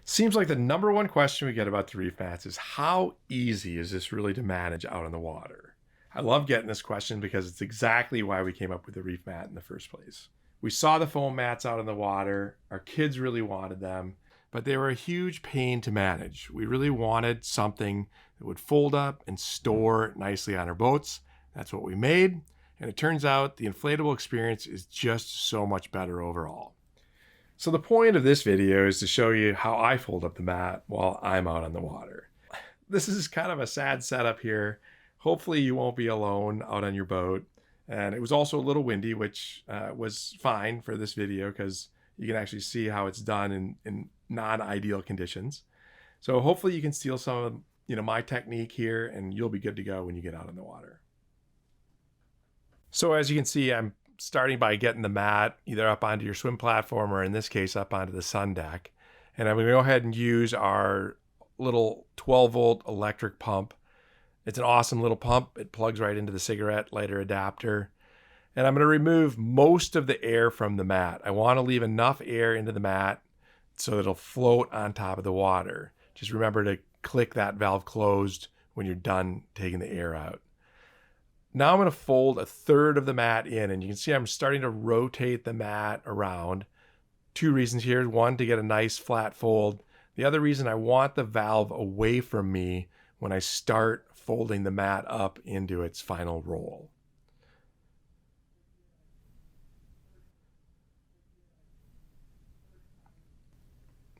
Seems like the number one question we get about the reef mats is how easy is this really to manage out on the water? I love getting this question because it's exactly why we came up with the reef mat in the first place. We saw the foam mats out in the water, our kids really wanted them, but they were a huge pain to manage. We really wanted something that would fold up and store nicely on our boats. That's what we made, and it turns out the inflatable experience is just so much better overall. So the point of this video is to show you how I fold up the mat while I'm out on the water. This is kind of a sad setup here. Hopefully you won't be alone out on your boat. And it was also a little windy, which was fine for this video because you can actually see how it's done in non-ideal conditions. So hopefully you can steal some of my technique here and you'll be good to go when you get out on the water. So as you can see, I'm starting by getting the mat either up onto your swim platform or in this case up onto the sun deck. And I'm going to go ahead and use our little 12-volt electric pump. It's an awesome little pump. It plugs right into the cigarette lighter adapter. And I'm going to remove most of the air from the mat. I want to leave enough air into the mat so that it'll float on top of the water. Just remember to click that valve closed when you're done taking the air out. Now I'm going to fold a third of the mat in, and you can see I'm starting to rotate the mat around. Two reasons here. One, to get a nice flat fold. The other reason, I want the valve away from me when I start folding the mat up into its final roll.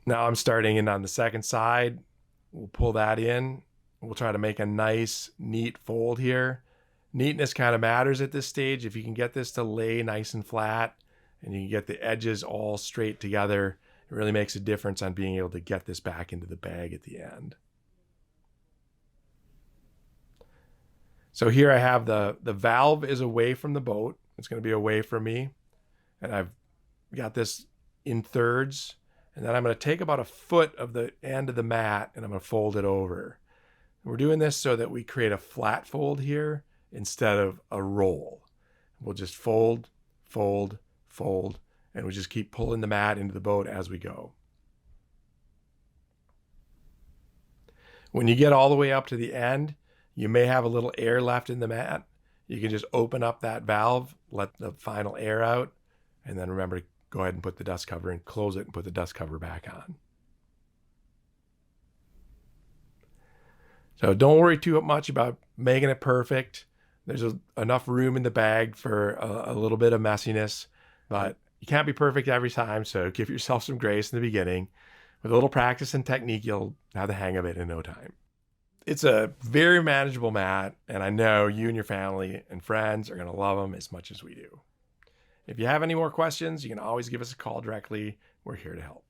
Now I'm starting in on the second side. We'll pull that in. We'll try to make a nice, neat fold here. Neatness kind of matters at this stage. If you can get this to lay nice and flat and you can get the edges all straight together, it really makes a difference on being able to get this back into the bag at the end. So here I have the valve is away from the boat. It's going to be away from me. And I've got this in thirds. And then I'm going to take about a foot of the end of the mat and I'm going to fold it over. And we're doing this so that we create a flat fold here instead of a roll. We'll just fold, fold, fold, and we just keep pulling the mat into the boat as we go. When you get all the way up to the end, you may have a little air left in the mat. You can just open up that valve, let the final air out, and then remember to go ahead and put the dust cover and close it and put the dust cover back on. So don't worry too much about making it perfect. There's enough room in the bag for a little bit of messiness, but you can't be perfect every time, so give yourself some grace in the beginning. With a little practice and technique, you'll have the hang of it in no time. It's a very manageable mat, and I know you and your family and friends are going to love them as much as we do. If you have any more questions, you can always give us a call directly. We're here to help.